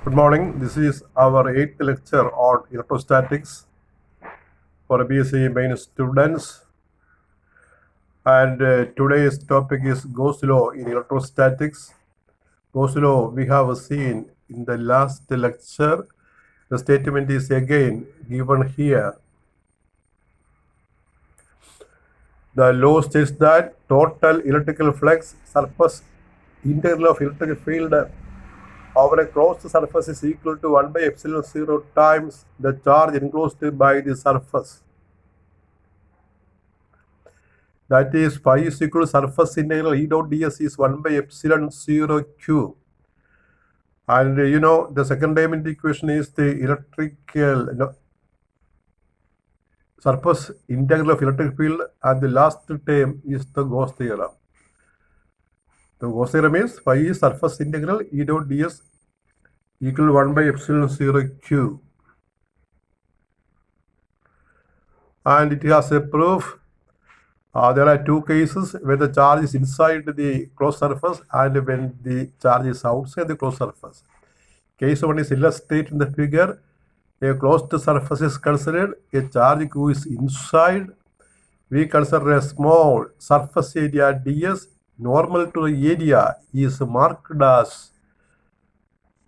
Good morning. This is our 8th lecture on electrostatics for BSc main students. And today's topic is Gauss law in electrostatics. Gauss law we have seen in the last lecture. The statement is again given here. The law states that total electrical flux surface integral of electric field over a closed surface is equal to 1 by epsilon 0 times the charge enclosed by the surface. That is phi is equal to surface integral E dot ds is 1 by epsilon 0 q. And the second term in the equation is the surface integral of electric field, and the last term is the Gauss theorem. The Gauss theorem is phi is surface integral E dot ds equal to 1 by epsilon 0 q. And it has a proof. There are two cases where the charge is inside the closed surface and when the charge is outside the closed surface. Case 1 is illustrated in the figure. A closed surface is considered. A charge q is inside. We consider a small surface area ds. Normal to the area is marked as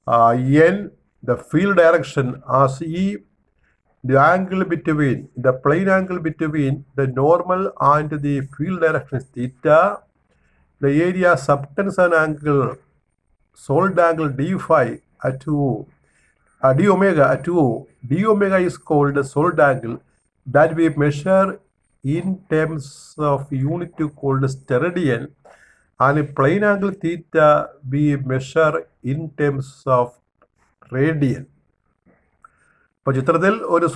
n. The field direction as e. The angle between, the plane angle between the normal and the field direction is theta. The area subtends an angle, solid angle d phi at O, d omega at O. D omega is called the solid angle that we measure in terms of unit called steradian, and plane angle theta we measure in terms of radian. അപ്പോൾ ചിത്രത്തിൽ ഒരു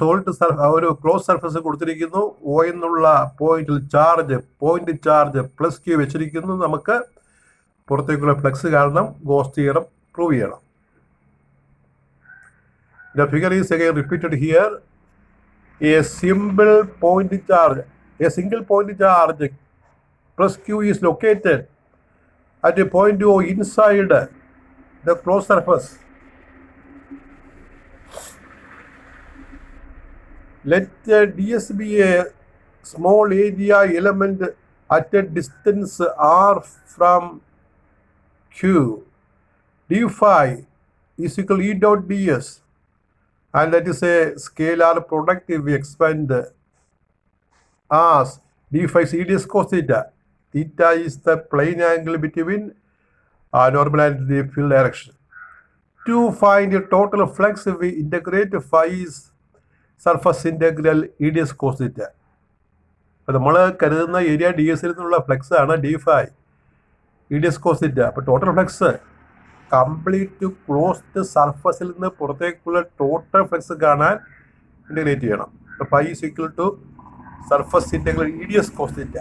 ഒരു close surface കൊടുത്തിരിക്കുന്നു. O എന്നുള്ള പോയിന്റിൽ point charge plus Q വെച്ചിരിക്കുന്നു. നമുക്ക് പുറത്തേക്കുള്ള ഫ്ലക്സ് കാരണം ഗോസ് തിയറം പ്രൂവ് ചെയ്യണം. The figure is again repeated here. A single point charge plus Q is located at a point O inside the closed surface. Let ds be a small area element at a distance r from Q. D phi is equal to E dot ds, and that is a scalar product we expand as d phi c ds cos theta. Theta is the plane angle between normal and the field direction. To find the total flux, we integrate phi is surface integral E D S cos theta. അപ്പോൾ നമ്മൾ കരുതുന്ന area D എസിൽ നിന്നുള്ള flux ആണ് D phi E D S cos theta. അപ്പോൾ total flux complete closed സർഫസിൽ നിന്ന് പുറത്തേക്കുള്ള ടോട്ടൽ ഫ്ലക്സ് കാണാൻ ഇൻ്റഗ്രേറ്റ് ചെയ്യണം. അപ്പോൾ phi is equal to surface integral E D S cos theta.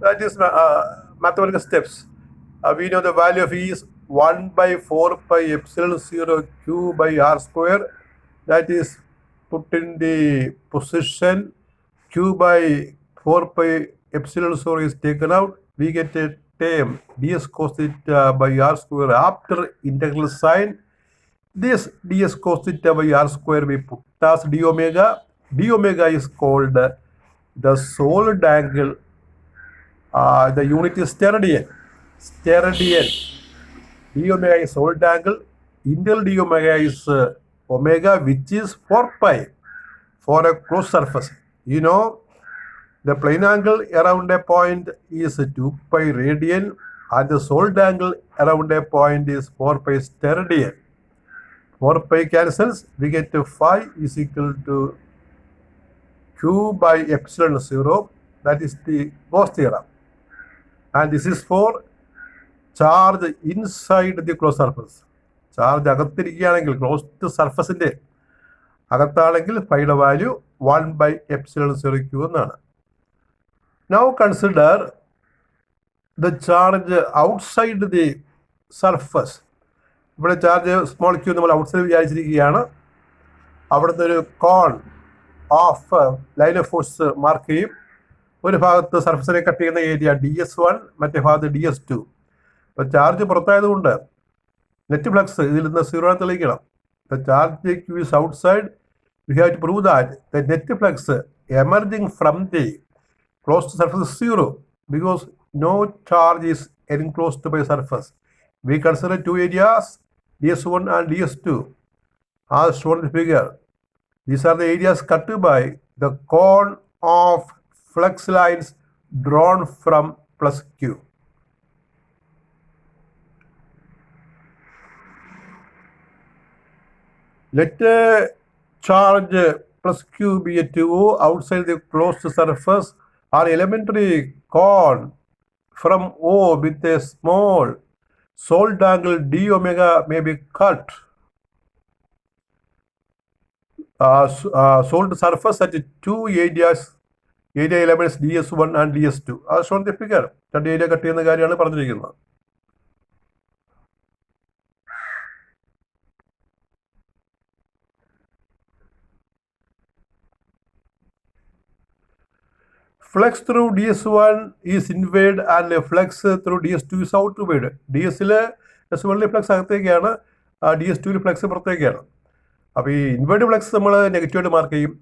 That is mathematical steps. We know the value of E is 1 by 4 pi epsilon 0 q by r square. That is put in the position. Q by 4 pi epsilon 0 is taken out. We get a term ds cos theta by r square after integral sign. This ds cos theta by r square we put as d omega. D omega is called the solid angle. The unit is steradian. D omega is solid angle. Integral d omega is omega, which is 4 pi for a closed surface. The plane angle around a point is 2 pi radian, and the solid angle around a point is 4 pi steradian. 4 pi cancels. We get to phi is equal to q by epsilon 0. That is the Gauss theorem. And this is for charge inside the close surface. Charge അകത്തിരിക്കുകയാണെങ്കിൽ closed സർഫസിൻ്റെ അകത്താണെങ്കിൽ ഫൈയുടെ value 1 by epsilon 0 q എന്നാണ്. Now consider the charge outside the surface. ഇവിടെ charge small q നമ്മൾ outside വിചാരിച്ചിരിക്കുകയാണ്. അവിടുത്തെ ഒരു cone of line of force mark ചെയ്യും. ഒരു ഭാഗത്ത് സർഫസിനെ കട്ട് ചെയ്യുന്ന ഏരിയ DS1, മറ്റേ ഭാഗത്ത് DS2. അപ്പോൾ ചാർജ് പുറത്തായതുകൊണ്ട് നെറ്റ് ഫ്ലക്സ് ഇതിൽ നിന്ന് 0 ആണെന്ന് തെളിയിക്കണം. The charge Q is outside. We have to prove that the net flux emerging from the closed surface is 0 because no charge is enclosed by surface. We consider two areas, ds1 and ds2, as shown in the figure. These are the areas cut by the cone of flux lines drawn from plus Q. Let charge plus Q be a 2O outside the closed surface or elementary cone from O with a small solid angle d omega may be cut. Solid surface at two area elements ds1 and ds2. As shown in the figure. രണ്ട് area cut ചെയ്യുന്ന കാര്യമാണ് പറഞ്ഞിരിക്കുന്നത്. Flux through ds1 is inward and flux through ds2 is outward. dsൽ s1 flux അകത്തേക്കാണ്, ds2 flux പുറത്തേക്കാണ്. അപ്പോൾ ഈ inward flux നമ്മൾ നെഗറ്റീവായിട്ട് മാർക്ക് ചെയ്യും,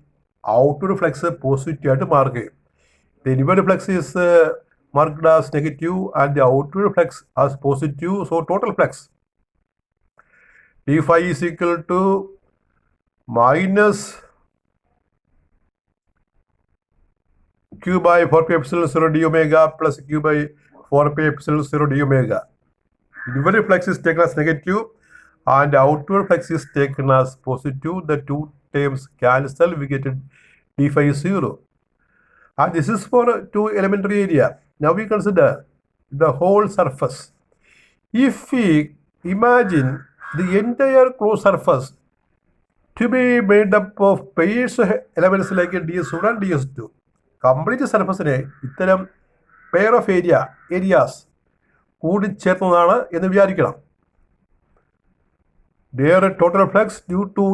ഔട്ട്വേർഡ് ഫ്ലക്സ് പോസിറ്റീവായിട്ട് മാർക്ക് ചെയ്യും. The inward flux is marked as negative and the outward flux as positive. So total flux d5 is equal to minus Q by 4 pi epsilon 0 d omega plus Q by 4 pi epsilon 0 d omega. Inward flux is taken as negative and outward flux is taken as positive. The two terms cancel. We get d5 is 0. And this is for two elementary area. Now we consider the whole surface. If we imagine the entire closed surface to be made up of pairs of elements like ds1 and ds2. Complete സർഫസിനെ ഇത്തരം pair of areas കൂടിച്ചേർന്നതാണ് എന്ന് വിചാരിക്കണം. Their total flux due to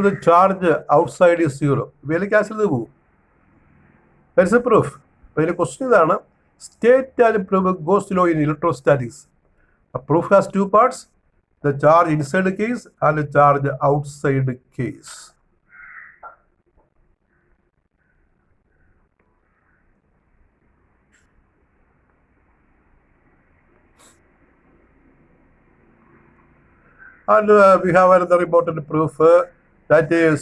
the charge outside is 0. ഇവയിൽ cancel ചെയ്ത് പോകും. That's A proof. അപ്പോൾ ഇതിൻ്റെ question ഇതാണ്, state and proof goes law in electrostatics. A proof has two parts, the charge inside case and the charge outside case. And we have another important proof that is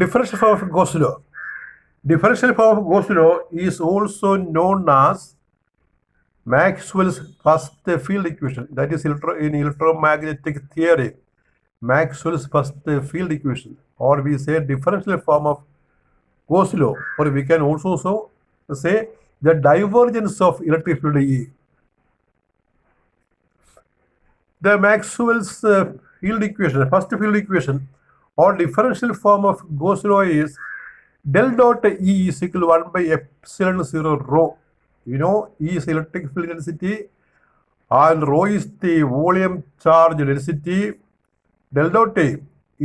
differential form of Gauss law. Differential form of Gauss law is also known as Maxwell's first field equation. That is in electromagnetic theory, Maxwell's first field equation, or we say differential form of Gauss law, or we can also say the divergence of electric field E. The Maxwell's field equation, first field equation, or differential form of Gauss law is del dot E is equal to 1 by epsilon 0 rho. You know, E is electric field density and rho is the volume charge density. Del dot E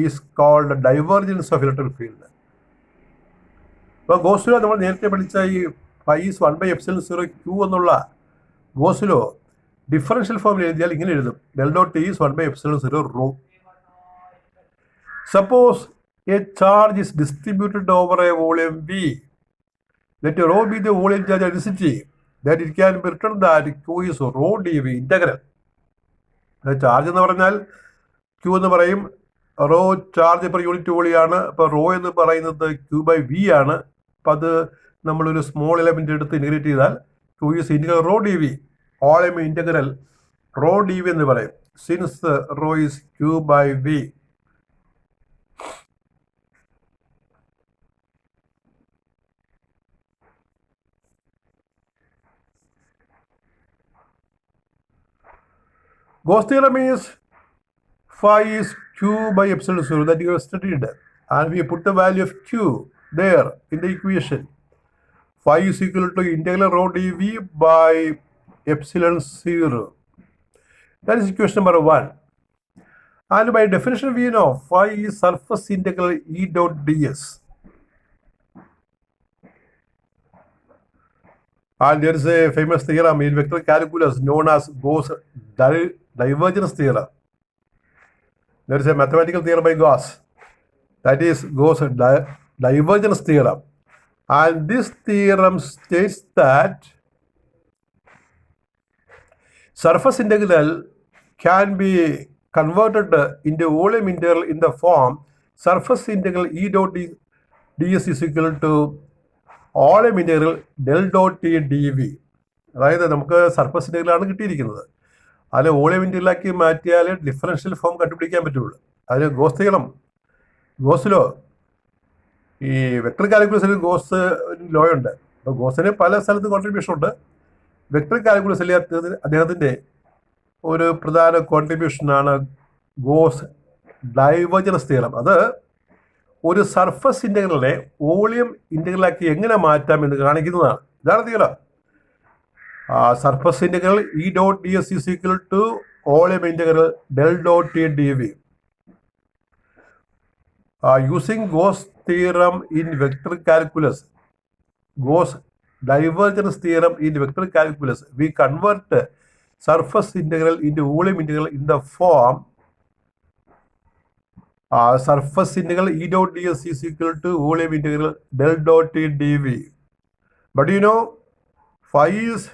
is called the divergence of electric field. അപ്പോൾ goes law നമ്മൾ നേരത്തെ പഠിച്ച ഈ phi is 1 by epsilon 0 Q എന്നുള്ള goes law differential ഫോമിൽ എഴുതിയാൽ ഇങ്ങനെ എഴുതും, del dot E is 1 by epsilon 0 rho. Suppose a charge is distributed over a volume V. Let rho be the volume charge density. That it can be written that Q is rho dV integral. Charge എന്ന് പറഞ്ഞാൽ Q എന്ന് പറയും, raw charge per unit വോളിയാണ്. അപ്പോൾ raw എന്ന് പറയുന്നത് Q by V ആണ്. അപ്പോൾ അത് നമ്മളൊരു സ്മോൾ എലമെൻ്റ് എടുത്ത് ഇൻറ്റഗ്രേറ്റ് ചെയ്താൽ Q is integral rho dV, all M integral rho dV എന്ന് പറയും, since rho is Q by V. Gauss theorem is phi is Q by epsilon 0 that you have studied, and we put the value of Q there in the equation. Phi is equal to integral rho dV by epsilon 0. That is equation number 1. And by definition, we know phi is surface integral E dot ds. And there is a famous theorem in vector calculus known as Gauss divergence theorem. There is a mathematical theorem by Gauss, that is Gauss divergence theorem. And this theorem states that surface integral can be converted into volume integral in the form surface integral E dot ds is equal to volume integral del dot T D V. അതായത് നമുക്ക് surface ഇൻ്റഗ്രലാണ് കിട്ടിയിരിക്കുന്നത്. അതിൽ volume ഇൻ്റഗ്രലാക്കി മാറ്റിയാൽ differential form കണ്ടുപിടിക്കാൻ പറ്റുള്ളൂ. അതിന് goes theorem, goes law, ഈ vector കാൽക്കുലസിൽ goes law ഉണ്ട്. അപ്പോൾ ഗോസിന് പല സ്ഥലത്ത് കോൺട്രിബ്യൂഷൻ ഉണ്ട്. വെക്ടർ കാൽക്കുലസിലെ അദ്ദേഹത്തിൻ്റെ ഒരു പ്രധാന കോൺട്രിബ്യൂഷനാണ് ഗോസ് ഡൈവേർജൻസ് തിയറം. അത് ഒരു സർഫസ് ഇൻ്റഗ്രലിനെ വോളിയം ഇൻ്റഗ്രലാക്കി എങ്ങനെ മാറ്റാം എന്ന് കാണിക്കുന്നതാണ്. ഇതാണ് theorem. Surface integral E dot D S is equal to volume integral del dot T D V. Using Gauss theorem in vector calculus, Gauss divergence theorem in vector calculus, we convert surface integral into volume integral in the form surface integral E dot ds is equal to volume integral del dot t dv. But you know, phi is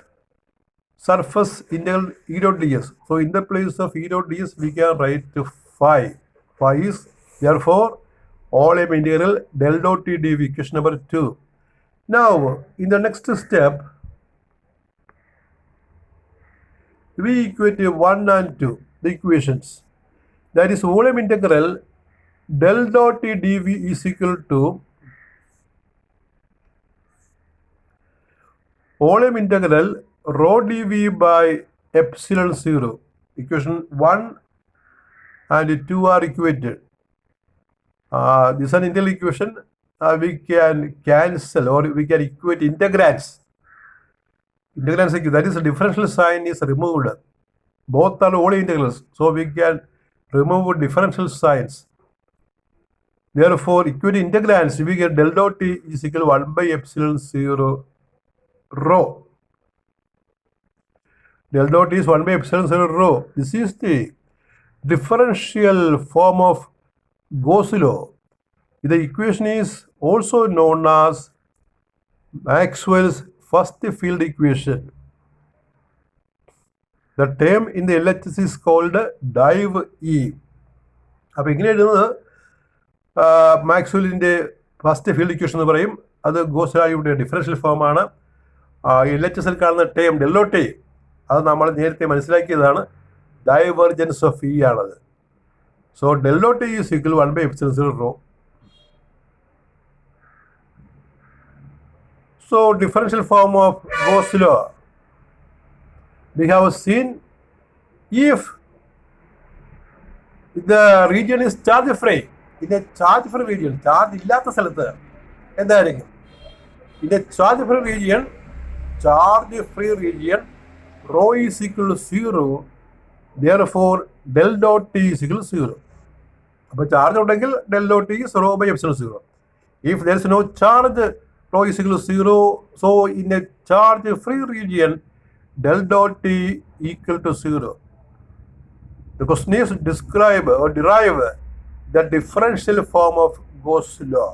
surface integral E dot ds. So in the place of E dot ds, we can write to phi. Phi is therefore volume integral del dot t dv, equation number 2. Now, in the next step, we equate 1 and 2, the equations. That is, volume integral del dot t dv is equal to volume integral rho dv by epsilon 0. Equation 1 and 2 are equated. This is an integral equation. We can cancel or we can equate integrands. Integrands, that is, the differential sign is removed. Both are whole integrals, so we can remove differential signs. Therefore, equate integrands, we get del dot t is equal to 1 by epsilon 0 rho. Del dot t is 1 by epsilon 0 rho. This is the differential form of Gauss law. The equation is also known as Maxwell's first field equation. The term in the LHS is called dive E. അപ്പോൾ ഇങ്ങനെ എഴുതുന്നത് മാക്സ്വെല്ലിൻ്റെ first field equation എന്ന് പറയും. അത് goes ലായുടെ differential ഫോമാണ്. LHS കാണുന്ന term del dot T, അത് നമ്മൾ നേരത്തെ മനസ്സിലാക്കിയതാണ്. ഡൈവേർജൻസ് ഓഫ് ഇ ആണത്. So del dot T is equal 1 by epsilon 0 rho. So, differential form of Gauss law, we have seen if the region is charge free. In a charge free region, charge ഇല്ലാത്ത സ്ഥലത്ത് എന്തായിരിക്കും? In a charge free region, rho is equal to 0. Therefore, del dot t is equal to 0. അപ്പോൾ charge ഉണ്ടെങ്കിൽ del dot t is rho by epsilon 0. If there is no charge, rho is equal to 0. So in a charge free region, del dot t equal to 0. The question is describe or derive the differential form of Gauss law.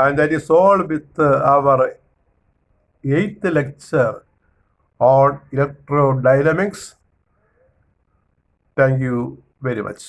And that is all with our 8th lecture on electrodynamics. Thank you very much.